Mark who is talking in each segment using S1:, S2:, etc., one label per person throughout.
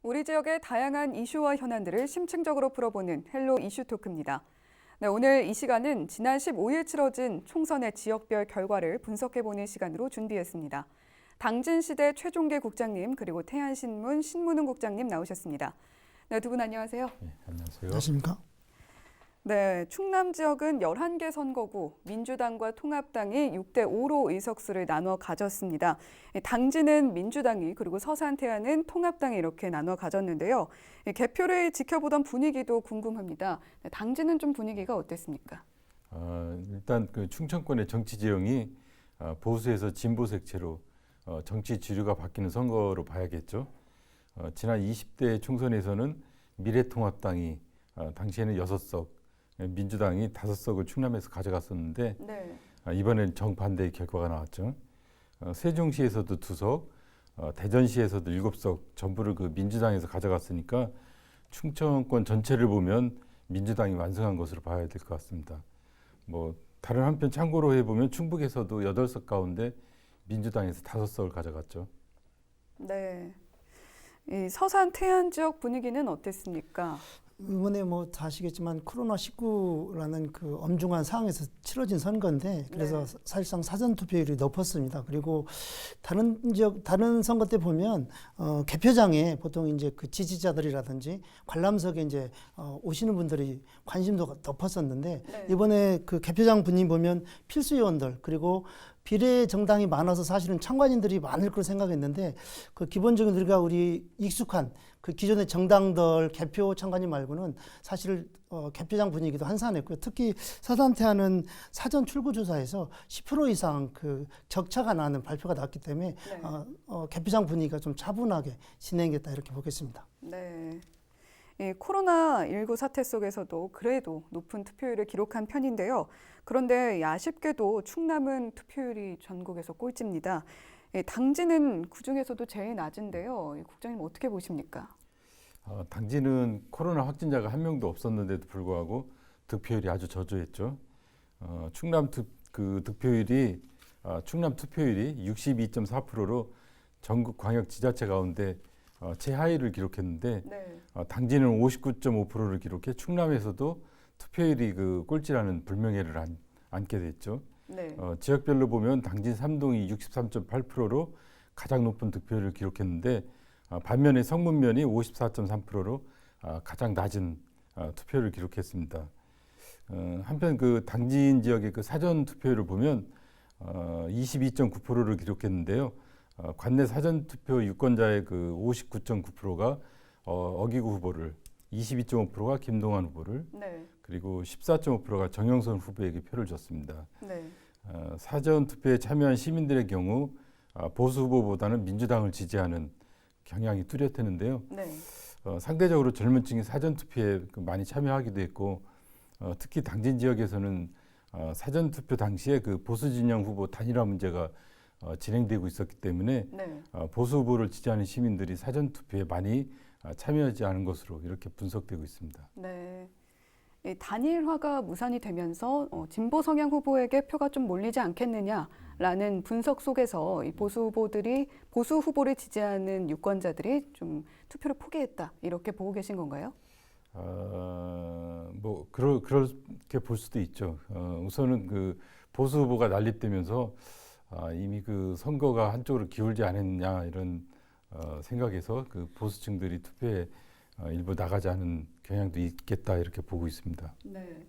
S1: 우리 지역의 다양한 이슈와 현안들을 심층적으로 풀어보는 헬로 이슈 토크입니다. 네, 오늘 이 시간은 지난 15일 치러진 총선의 지역별 결과를 분석해보는 시간으로 준비했습니다. 당진시대 최종계 국장님 그리고 태안신문 신문훈 국장님 나오셨습니다. 네, 두 분 안녕하세요.
S2: 네, 안녕하세요.
S3: 안녕하십니까?
S1: 네, 충남 지역은 11개 선거구, 민주당과 통합당이 6대5로 의석수를 나눠 가졌습니다. 당진은 민주당이 그리고 서산 태안은 통합당이 이렇게 나눠 가졌는데요. 개표를 지켜보던 분위기도 궁금합니다. 당진은 좀 분위기가 어땠습니까?
S2: 일단 그 충청권의 정치 지형이 보수에서 진보 색채로 정치 주류가 바뀌는 선거로 봐야겠죠. 지난 20대 총선에서는 미래통합당이 당시에는 6석, 민주당이 5석을 충남에서 가져갔었는데
S1: 네.
S2: 이번엔 정반대의 결과가 나왔죠. 세종시에서도 2석, 대전시에서도 7석 전부를 그 민주당에서 가져갔으니까 충청권 전체를 보면 민주당이 완승한 것으로 봐야 될 것 같습니다. 뭐 다른 한편 참고로 해보면 충북에서도 8석 가운데 민주당에서 5석을 가져갔죠.
S1: 네. 이 서산 태안 지역 분위기는 어땠습니까?
S3: 이번에 뭐 다 아시겠지만 코로나19라는 그 엄중한 상황에서 치러진 선거인데 그래서
S1: 네.
S3: 사실상 사전 투표율이 높았습니다. 그리고 다른 선거 때 보면 개표장에 보통 이제 그 지지자들이라든지 관람석에 이제 오시는 분들이 관심도가 높았었는데
S1: 네.
S3: 이번에 그 개표장 분위 보면 필수 요원들 그리고 비례 정당이 많아서 사실은 참관인들이 많을 거로 생각했는데 그 기본적인 우리가 우리 익숙한 그 기존의 정당들 개표 참관인 말고는 사실 개표장 분위기도 한산했고요. 특히 서산태안은 사전 출구조사에서 10% 이상 그 적차가 나는 발표가 났기 때문에
S1: 네.
S3: 개표장 분위기가 좀 차분하게 진행됐다 이렇게 보겠습니다.
S1: 네. 이 코로나19 사태 속에서도 그래도 높은 투표율을 기록한 편인데요. 그런데 아쉽게도 충남은 투표율이 전국에서 꼴찌입니다. 당진은 그중에서도 제일 낮은데요. 국장님 어떻게 보십니까?
S2: 당진은 코로나 확진자가 한 명도 없었는데도 불구하고 득표율이 아주 저조했죠. 충남 득표율이 충남 투표율이 62.4%로 전국 광역 지자체 가운데 최하위를 기록했는데
S1: 네.
S2: 당진은 59.5%를 기록해 충남에서도 투표율이 그 꼴찌라는 불명예를 안게 됐죠.
S1: 네.
S2: 지역별로 보면 당진 3동이 63.8%로 가장 높은 득표율을 기록했는데 반면에 성문면이 54.3%로 가장 낮은 투표율을 기록했습니다. 한편 그 당진 지역의 그 사전 투표율을 보면 22.9%를 기록했는데요. 관내 사전 투표 유권자의 그 59.9%가 어기구 후보를, 22.5%가 김동완 후보를,
S1: 네.
S2: 그리고 14.5%가 정영선 후보에게 표를 줬습니다.
S1: 네.
S2: 사전 투표에 참여한 시민들의 경우 보수 후보보다는 민주당을 지지하는 경향이 뚜렷했는데요.
S1: 네.
S2: 상대적으로 젊은 층이 사전 투표에 많이 참여하기도 했고 특히 당진 지역에서는 사전 투표 당시에 그 보수 진영 후보 단일화 문제가 진행되고 있었기 때문에
S1: 네.
S2: 보수 후보를 지지하는 시민들이 사전 투표에 많이 참여하지 않은 것으로 이렇게 분석되고 있습니다.
S1: 네. 이 단일화가 무산이 되면서 진보 성향 후보에게 표가 좀 몰리지 않겠느냐라는 분석 속에서 이 보수 후보를 지지하는 유권자들이 좀 투표를 포기했다 이렇게 보고 계신 건가요?
S2: 뭐 그렇게 볼 수도 있죠. 우선은 그 보수 후보가 난립되면서 이미 그 선거가 한쪽으로 기울지 않았냐 이런 생각에서 그 보수층들이 투표에 일부 나가지 않은 경향도 있겠다 이렇게 보고 있습니다.
S1: 네.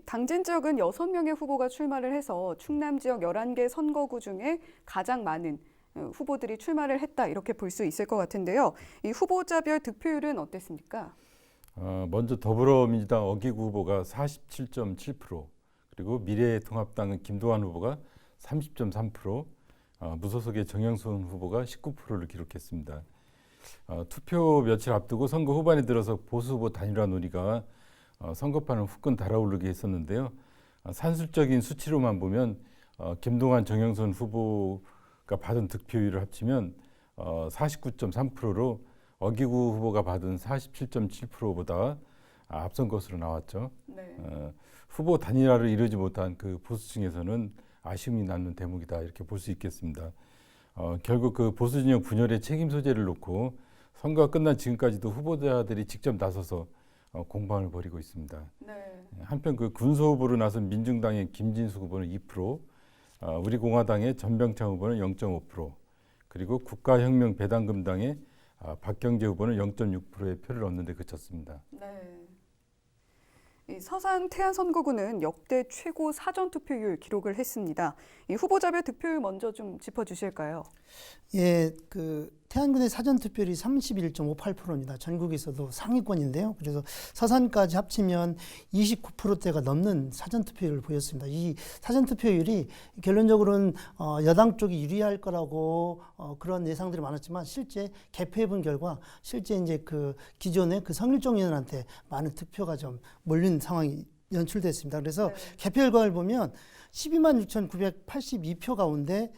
S1: 당진 지역은 6명의 후보가 출마를 해서 충남 지역 11개 선거구 중에 가장 많은 후보들이 출마를 했다 이렇게 볼 수 있을 것 같은데요. 이 후보자별 득표율은 어땠습니까?
S2: 먼저 더불어민주당 어기구 후보가 47.7%, 그리고 미래통합당은 김동완 후보가 30.3%, 무소속의 정영선 후보가 19%를 기록했습니다. 투표 며칠 앞두고 선거 후반에 들어서 보수 후보 단일화 논의가 선거판을 후끈 달아오르게 했었는데요. 산술적인 수치로만 보면 김동완 정영선 후보가 받은 득표율을 합치면 49.3%로 어기구 후보가 받은 47.7%보다 앞선 것으로 나왔죠.
S1: 네.
S2: 후보 단일화를 이루지 못한 그 보수층에서는 아쉬움이 남는 대목이다 이렇게 볼 수 있겠습니다. 결국 그 보수 진영 분열의 책임 소재를 놓고 선거가 끝난 지금까지도 후보자들이 직접 나서서 공방을 벌이고 있습니다.
S1: 네.
S2: 한편 그 군소 후보로 나선 민중당의 김진수 후보는 2%, 우리공화당의 전병창 후보는 0.5%, 그리고 국가혁명 배당금당의 박경재 후보는 0.6%의 표를 얻는 데 그쳤습니다.
S1: 네. 이 서산 태안 선거구는 역대 최고 사전 투표율 기록을 했습니다. 이 후보자별 득표율 먼저 좀 짚어주실까요?
S3: 예, 그 태안군의 사전 투표율이 31.58%입니다. 전국에서도 상위권인데요. 그래서 서산까지 합치면 29%대가 넘는 사전 투표율을 보였습니다. 이 사전 투표율이 결론적으로는 여당 쪽이 유리할 거라고 그런 예상들이 많았지만 실제 개표해 본 결과 실제 이제 그 기존의 그 성일종 의원한테 많은 득표가 좀 몰린 상황이 연출됐습니다. 그래서
S1: 네.
S3: 개표 결과를 보면 12만 6,982표 가운데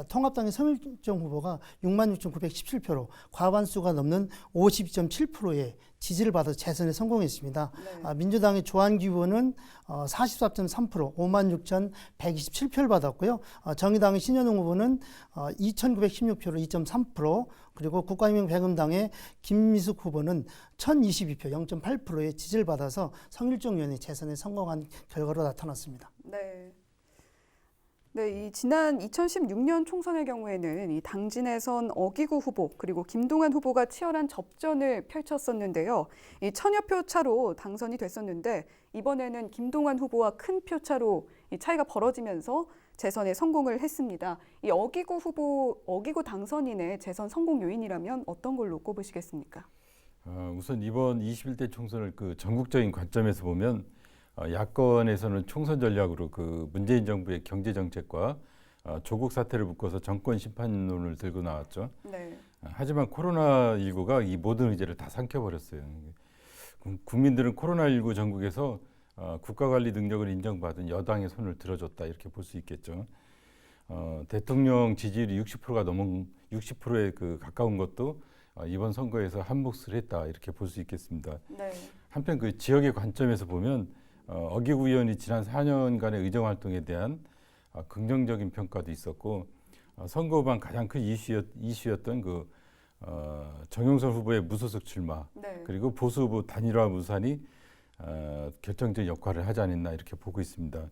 S3: 통합당의 성일종 후보가 66,917표로 과반수가 넘는 52.7%의 지지를 받아 재선에 성공했습니다.
S1: 네.
S3: 민주당의 조한기 후보는 44.3%, 56,127표를 받았고요. 정의당의 신현웅 후보는 2,916표로 2.3%, 그리고 국가혁명 배금당의 김미숙 후보는 1,022표, 0.8%의 지지를 받아서 성일종 의원이 재선에 성공한 결과로 나타났습니다.
S1: 네. 네, 이 지난 2016년 총선의 경우에는 이 당진에선 어기구 후보 그리고 김동완 후보가 치열한 접전을 펼쳤었는데요. 이 1000여 표 차로 당선이 됐었는데 이번에는 김동완 후보와 큰 표 차로 이 차이가 벌어지면서 재선에 성공을 했습니다. 이 어기구 당선인의 재선 성공 요인이라면 어떤 걸로 꼽으시겠습니까?
S2: 우선 이번 21대 총선을 그 전국적인 관점에서 보면 야권에서는 총선 전략으로 그 문재인 정부의 경제 정책과 조국 사태를 묶어서 정권 심판론을 들고 나왔죠.
S1: 네.
S2: 하지만 코로나19가 이 모든 의제를 다 삼켜버렸어요. 국민들은 코로나19 전국에서 국가관리 능력을 인정받은 여당의 손을 들어줬다 이렇게 볼 수 있겠죠. 대통령 지지율이 60%가 넘은 60%에 그 가까운 것도 이번 선거에서 한 몫을 했다 이렇게 볼 수 있겠습니다.
S1: 네.
S2: 한편 그 지역의 관점에서 보면 어기구 의원이 지난 4년간의 의정 활동에 대한 긍정적인 평가도 있었고 선거 후반 가장 큰 이슈였던 그 정용선 후보의 무소속 출마
S1: 네.
S2: 그리고 보수 후보 단일화 무산이 결정적인 역할을 하지 않았나 이렇게 보고 있습니다.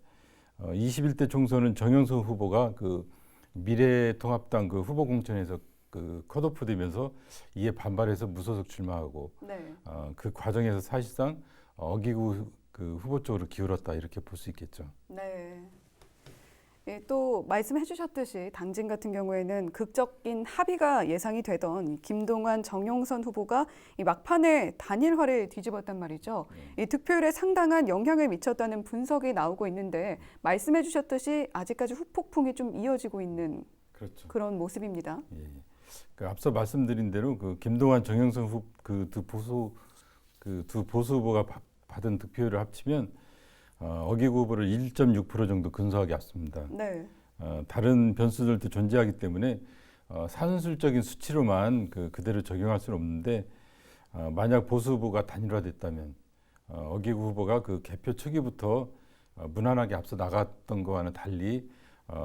S2: 21대 총선은 정용선 후보가 그 미래통합당 그 후보 공천에서 그 컷오프되면서 이에 반발해서 무소속 출마하고
S1: 네.
S2: 그 과정에서 사실상 어기구 그 후보 쪽으로 기울었다 이렇게 볼 수 있겠죠.
S1: 네. 예, 또 말씀해 주셨듯이 당진 같은 경우에는 극적인 합의가 예상이 되던 이 김동완, 정용선 후보가 이 막판에 단일화를 뒤집었단 말이죠. 이 득표율에 상당한 영향을 미쳤다는 분석이 나오고 있는데 말씀해 주셨듯이 아직까지 후폭풍이 좀 이어지고 있는
S2: 그렇죠.
S1: 그런 모습입니다.
S2: 예. 그 앞서 말씀드린 대로 그 김동완, 정영선 그 두 보수 후보가 받은 득표율을 합치면 어기구 후보를 1.6% 정도 근소하게 앞섭니다.
S1: 네.
S2: 다른 변수들도 존재하기 때문에 산술적인 수치로만 그대로 적용할 수는 없는데 만약 보수 후보가 단일화됐다면 어기구 후보가 그 개표 초기부터 무난하게 앞서 나갔던 거와는 달리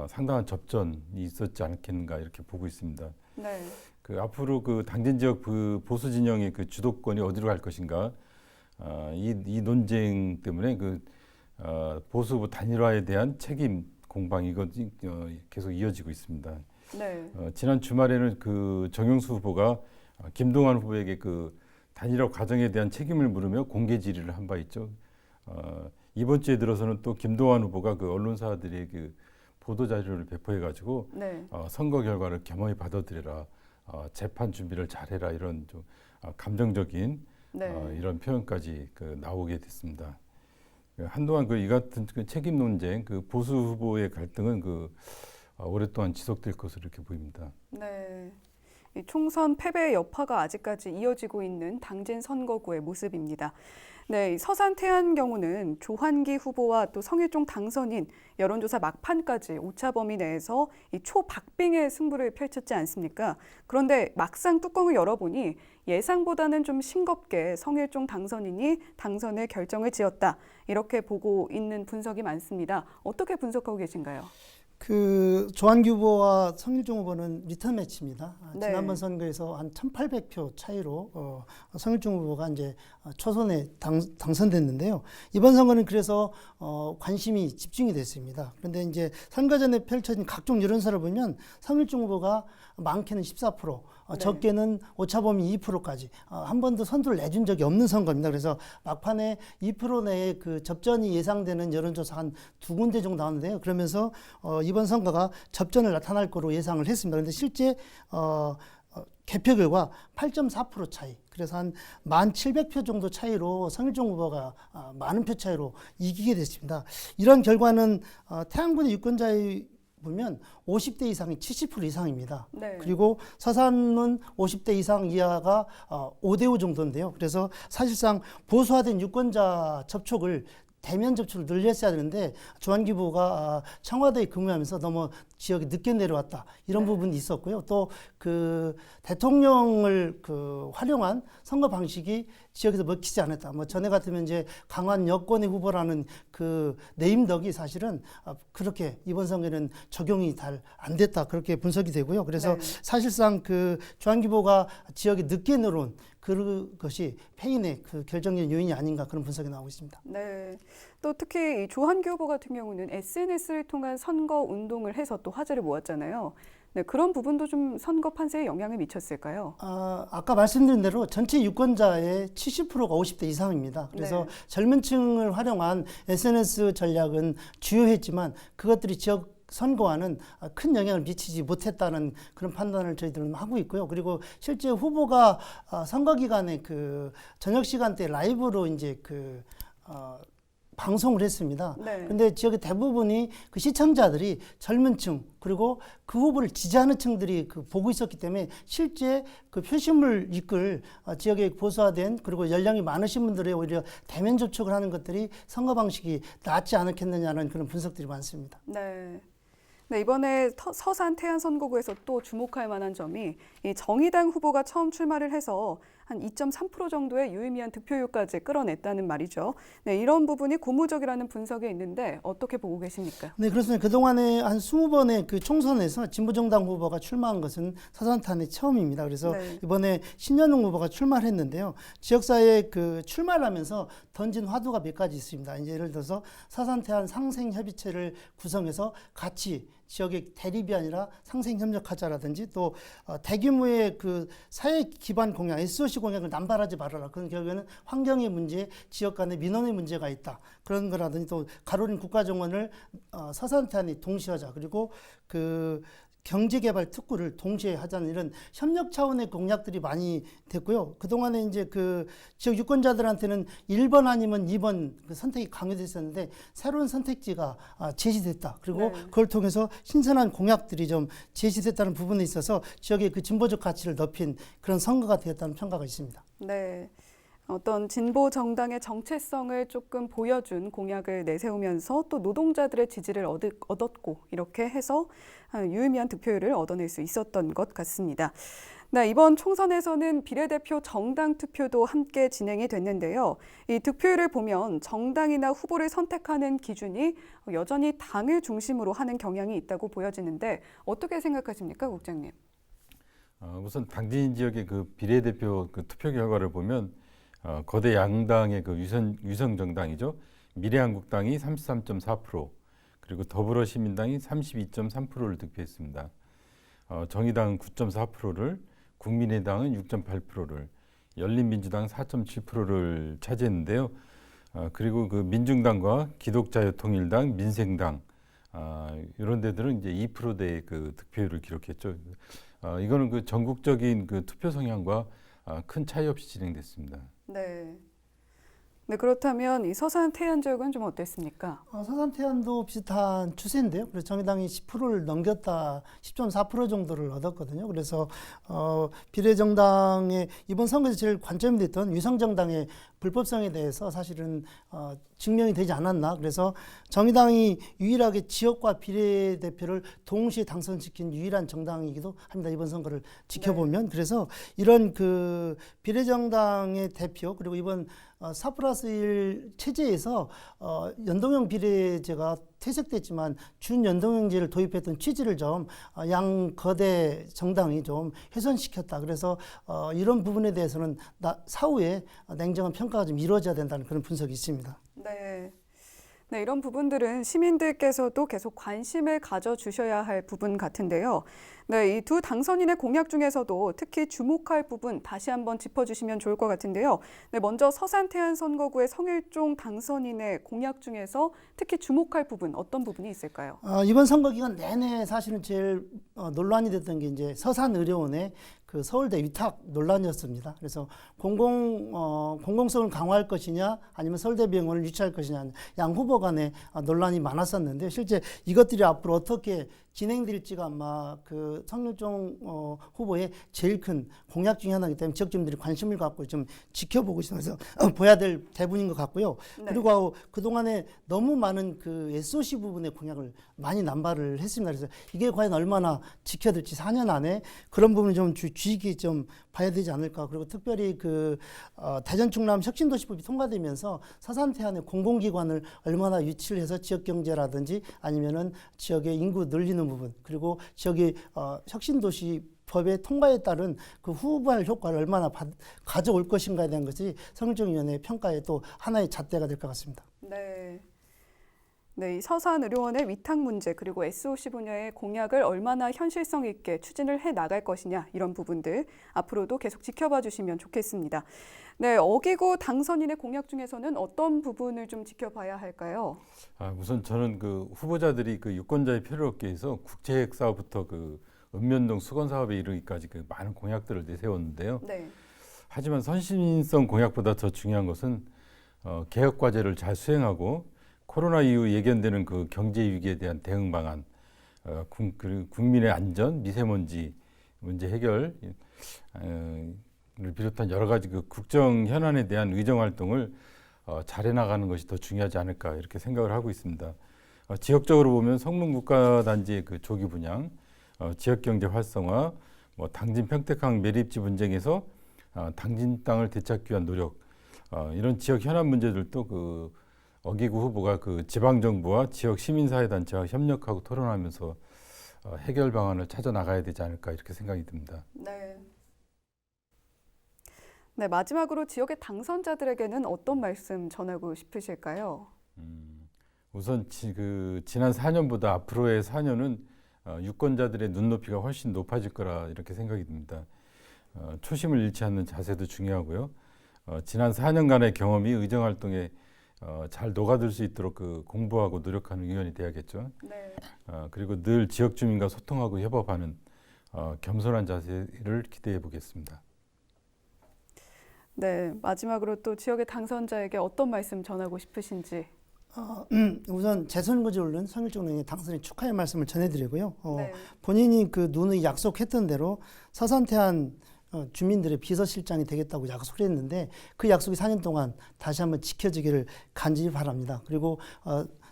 S2: 상당한 접전이 있었지 않겠는가 이렇게 보고 있습니다.
S1: 네.
S2: 그 앞으로 그 당진 지역 그 보수 진영의 그 주도권이 어디로 갈 것인가 이 논쟁 때문에 그 보수 후보 단일화에 대한 책임 공방 이것이 계속 이어지고 있습니다.
S1: 네.
S2: 지난 주말에는 그 정용수 후보가 김동완 후보에게 그 단일화 과정에 대한 책임을 물으며 공개 질의를 한 바 있죠. 이번 주에 들어서는 또 김동완 후보가 그 언론사들의 그 보도 자료를 배포해 가지고
S1: 네.
S2: 선거 결과를 겸허히 받아들여라, 재판 준비를 잘해라 이런 좀 감정적인
S1: 네.
S2: 이런 표현까지 그 나오게 됐습니다. 한동안 이 같은 그 책임 논쟁, 그 보수 후보의 갈등은 오랫동안 지속될 것으로 이렇게 보입니다.
S1: 네. 이 총선 패배의 여파가 아직까지 이어지고 있는 당진 선거구의 모습입니다. 네, 이 서산 태안 경우는 조한기 후보와 또 성일종 당선인 여론조사 막판까지 오차 범위 내에서 이 초박빙의 승부를 펼쳤지 않습니까? 그런데 막상 뚜껑을 열어보니 예상보다는 좀 싱겁게 성일종 당선인이 당선의 결정을 지었다. 이렇게 보고 있는 분석이 많습니다. 어떻게 분석하고 계신가요?
S3: 그 조한규 후보와 성일종 후보는 리턴 매치입니다.
S1: 네.
S3: 지난번 선거에서 한 1,800표 차이로 성일종 후보가 이제 초선에 당선됐는데요. 이번 선거는 그래서 관심이 집중이 됐습니다. 그런데 이제 선거 전에 펼쳐진 각종 여론조사를 보면 성일종 후보가 많게는 14%,
S1: 네.
S3: 적게는 오차범위 2%까지 한 번도 선두를 내준 적이 없는 선거입니다. 그래서 막판에 2% 내에 그 접전이 예상되는 여론조사 한 두 군데 정도 나오는데요. 그러면서 이번 선거가 접전을 나타날 거로 예상을 했습니다. 그런데 실제 개표 결과 8.4% 차이. 그래서 한 1,700표 정도 차이로 성일종 후보가 많은 표 차이로 이기게 됐습니다. 이런 결과는 태양군의 유권자의 보면 50대 이상이 70% 이상입니다.
S1: 네.
S3: 그리고 서산은 50대 이상 이하가 5대5 정도인데요. 그래서 사실상 보수화된 유권자 접촉을 대면 접촉을 늘렸어야 되는데 조한규 후보가 청와대에 근무하면서 너무 지역에 늦게 내려왔다 이런
S1: 네.
S3: 부분이 있었고요. 또 그 대통령을 그 활용한 선거 방식이 지역에서 먹히지 않았다. 뭐 전에 같으면 이제 강한 여권의 후보라는 그 네임덕이 사실은 그렇게 이번 선거에는 적용이 잘 안 됐다 그렇게 분석이 되고요. 그래서
S1: 네.
S3: 사실상 그 조한규 후보가 지역에 늦게 내려온 그것이 패인의 그 결정적 요인이 아닌가 그런 분석이 나오고 있습니다.
S1: 네. 또 특히 이 조한규 후보 같은 경우는 SNS를 통한 선거 운동을 해서 또 화제를 모았잖아요. 네, 그런 부분도 좀 선거 판세에 영향을 미쳤을까요?
S3: 아까 말씀드린 대로 전체 유권자의 70%가 50대 이상입니다. 그래서
S1: 네.
S3: 젊은 층을 활용한 SNS 전략은 주요했지만 그것들이 지역 선거와는 큰 영향을 미치지 못했다는 그런 판단을 저희들은 하고 있고요. 그리고 실제 후보가 선거 기간에 그 저녁 시간대 라이브로 이제 방송을 했습니다.
S1: 네.
S3: 그런데 지역의 대부분이 그 시청자들이 젊은 층 그리고 그 후보를 지지하는 층들이 그 보고 있었기 때문에 실제 그 표심을 이끌 지역의 보수화된 그리고 연령이 많으신 분들의 오히려 대면 접촉을 하는 것들이 선거 방식이 낫지 않았겠느냐는 그런 분석들이 많습니다.
S1: 네. 네, 이번에 서산 태안 선거구에서 또 주목할 만한 점이 이 정의당 후보가 처음 출마를 해서 한 2.3% 정도의 유의미한 득표율까지 끌어냈다는 말이죠. 네, 이런 부분이 고무적이라는 분석이 있는데 어떻게 보고 계십니까?
S3: 네, 그렇습니다. 그동안에 한 20번의 그 총선에서 진보정당 후보가 출마한 것은 서산탄이 처음입니다. 그래서
S1: 네.
S3: 이번에 신년웅 후보가 출마를 했는데요. 지역사회에 그 출마를 하면서 던진 화두가 몇 가지 있습니다. 이제 예를 들어서 서산태안 상생협의체를 구성해서 같이 지역의 대립이 아니라 상생협력하자라든지 또 대규모의 그 사회 기반 공약, SOC 공약을 남발하지 말아라. 그런 결국에는 환경의 문제, 지역 간의 민원의 문제가 있다. 그런 거라든지 또 가로린 국가정원을 서산태안이 동시하자. 그리고 그 경제개발 특구를 동시에 하자는 이런 협력 차원의 공약들이 많이 됐고요. 그동안에 이제 그 지역 유권자들한테는 1번 아니면 2번 그 선택이 강요됐었는데 새로운 선택지가 제시됐다. 그리고
S1: 네.
S3: 그걸 통해서 신선한 공약들이 좀 제시됐다는 부분에 있어서 지역의 그 진보적 가치를 높인 그런 선거가 되었다는 평가가 있습니다.
S1: 네. 어떤 진보 정당의 정체성을 조금 보여준 공약을 내세우면서 또 노동자들의 지지를 얻었고 이렇게 해서 유의미한 득표율을 얻어낼 수 있었던 것 같습니다. 네, 이번 총선에서는 비례대표 정당 투표도 함께 진행이 됐는데요. 이 득표율을 보면 정당이나 후보를 선택하는 기준이 여전히 당을 중심으로 하는 경향이 있다고 보여지는데 어떻게 생각하십니까, 국장님?
S2: 우선 당진 지역의 그 비례대표 그 투표 결과를 보면 거대 양당의 그 위성 정당이죠. 미래한국당이 33.4%, 그리고 더불어시민당이 32.3%를 득표했습니다. 정의당은 9.4%를, 국민의당은 6.8%를, 열린민주당은 4.7%를 차지했는데요. 그리고 그 민중당과 기독자유통일당, 민생당 이런 데들은 이제 2%대의 그 득표율을 기록했죠. 이거는 그 전국적인 그 투표 성향과 큰 차이 없이 진행됐습니다.
S1: 네. 네, 그렇다면 이 서산 태안 지역은 좀 어땠습니까?
S3: 서산태안도 비슷한 추세인데요. 그래서 정의당이 10%를 넘겼다, 10.4% 정도를 얻었거든요. 그래서 비례정당의 이번 선거에서 제일 관점이 됐던 위성정당의 불법성에 대해서 사실은 증명이 되지 않았나. 그래서 정의당이 유일하게 지역과 비례대표를 동시에 당선시킨 유일한 정당이기도 합니다. 이번 선거를 지켜보면. 그래서 이런 그 비례정당의 대표 그리고 이번 4+1 체제에서 연동형 비례제가 퇴색됐지만 준연동형제를 도입했던 취지를 좀 양 거대 정당이 좀 훼손시켰다. 그래서 이런 부분에 대해서는 사후에 냉정한 평가가 좀 이루어져야 된다는 그런 분석이 있습니다.
S1: 네. 네, 이런 부분들은 시민들께서도 계속 관심을 가져주셔야 할 부분 같은데요. 네, 이 두 당선인의 공약 중에서도 특히 주목할 부분 다시 한번 짚어주시면 좋을 것 같은데요. 네, 먼저 서산태안 선거구의 성일종 당선인의 공약 중에서 특히 주목할 부분 어떤 부분이 있을까요?
S3: 이번 선거 기간 내내 사실은 제일 논란이 됐던 게 이제 서산의료원의 그 서울대 위탁 논란이었습니다. 그래서 공공성을 강화할 것이냐 아니면 서울대병원을 유치할 것이냐 양 후보 간에 논란이 많았었는데 실제 이것들이 앞으로 어떻게 진행될지가 아마 그 성일종 후보의 제일 큰 공약 중에 하나이기 때문에 지역 주민들이 관심을 갖고 좀 지켜보고 있어서 보야 될 대분인 것 같고요.
S1: 네.
S3: 그리고 그동안에 너무 많은 그 SOC 부분의 공약을 많이 남발을 했습니다. 그래서 이게 과연 얼마나 지켜질지 4년 안에 그런 부분을 좀 주의 깊게 좀 봐야 되지 않을까. 그리고 특별히 그 대전 충남 혁신도시법이 통과되면서 서산태안의 공공기관을 얼마나 유치를 해서 지역 경제라든지 아니면은 지역의 인구 늘리는 부분 그리고 지역의 혁신도시법의 통과에 따른 그 후발 효과를 얼마나 가져올 것인가에 대한 것이 성일종위원회의 평가의 또 하나의 잣대가 될 것 같습니다.
S1: 네. 네, 이 서산의료원의 위탁 문제 그리고 SOC 분야의 공약을 얼마나 현실성 있게 추진을 해 나갈 것이냐 이런 부분들 앞으로도 계속 지켜봐 주시면 좋겠습니다. 네, 어기구 당선인의 공약 중에서는 어떤 부분을 좀 지켜봐야 할까요?
S2: 우선 저는 그 후보자들이 그 유권자의 표를 얻기 위해서 국제핵 사업부터 그 읍면동 수건 사업에 이르기까지 그 많은 공약들을 내세웠는데요.
S1: 네.
S2: 하지만 선심성 공약보다 더 중요한 것은 개혁 과제를 잘 수행하고 코로나 이후 예견되는 그 경제 위기에 대한 대응 방안, 그리고 국민의 안전, 미세먼지 문제 해결을 비롯한 여러 가지 그 국정 현안에 대한 의정 활동을 잘해 나가는 것이 더 중요하지 않을까 이렇게 생각을 하고 있습니다. 지역적으로 보면 성능 국가 단지의 그 조기 분양, 지역 경제 활성화, 뭐 당진 평택항 매립지 분쟁에서 당진 땅을 되찾기 위한 노력, 이런 지역 현안 문제들도 그 어기구 후보가 그 지방 정부와 지역 시민사회 단체와 협력하고 토론하면서 해결 방안을 찾아 나가야 되지 않을까 이렇게 생각이 듭니다.
S1: 네. 네, 마지막으로 지역의 당선자들에게는 어떤 말씀 전하고 싶으실까요?
S2: 우선 지난 4년보다 앞으로의 4년은 유권자들의 눈높이가 훨씬 높아질 거라 이렇게 생각이 듭니다. 초심을 잃지 않는 자세도 중요하고요. 지난 4년간의 경험이 의정 활동에 잘 녹아들 수 있도록 그 공부하고 노력하는 의원이 돼야겠죠.
S1: 네.
S2: 그리고 늘 지역 주민과 소통하고 협업하는 겸손한 자세를 기대해 보겠습니다.
S1: 네, 마지막으로 또 지역의 당선자에게 어떤 말씀 전하고 싶으신지.
S3: 우선 재선거제 올른 성일종 의원의 당선인 축하의 말씀을 전해드리고요.
S1: 네.
S3: 본인이 그 누누이 약속했던 대로 서산태안 주민들의 비서실장이 되겠다고 약속을 했는데 그 약속이 4년 동안 다시 한번 지켜지기를 간절히 바랍니다. 그리고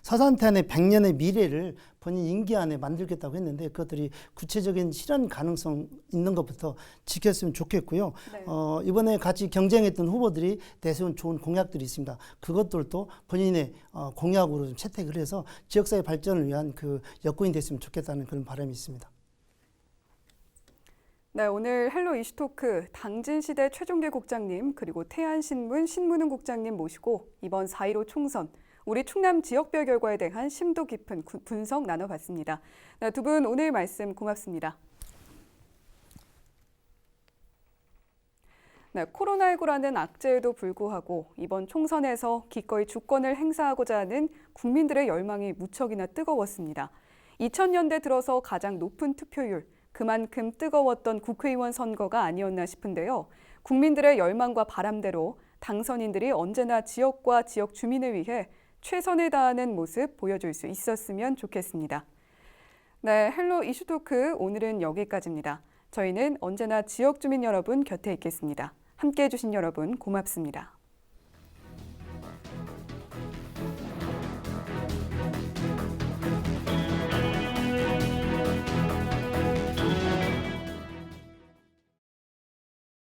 S3: 서산태안의 100년의 미래를 본인 임기 안에 만들겠다고 했는데 그것들이 구체적인 실현 가능성 있는 것부터 지켰으면 좋겠고요.
S1: 네.
S3: 이번에 같이 경쟁했던 후보들이 내세운 좋은 공약들이 있습니다. 그것들도 본인의 공약으로 좀 채택을 해서 지역사회 발전을 위한 그 여건이 됐으면 좋겠다는 그런 바람이 있습니다.
S1: 네, 오늘 헬로 이슈토크 당진시대 최종계 국장님 그리고 태안신문 신문은 국장님 모시고 이번 4.15 총선 우리 충남 지역별 결과에 대한 심도 깊은 분석 나눠봤습니다. 네, 두 분 오늘 말씀 고맙습니다. 네, 코로나19라는 악재에도 불구하고 이번 총선에서 기꺼이 주권을 행사하고자 하는 국민들의 열망이 무척이나 뜨거웠습니다. 2000년대 들어서 가장 높은 투표율, 그만큼 뜨거웠던 국회의원 선거가 아니었나 싶은데요. 국민들의 열망과 바람대로 당선인들이 언제나 지역과 지역 주민을 위해 최선을 다하는 모습 보여줄 수 있었으면 좋겠습니다. 네, 헬로 이슈토크 오늘은 여기까지입니다. 저희는 언제나 지역 주민 여러분 곁에 있겠습니다. 함께해 주신 여러분 고맙습니다.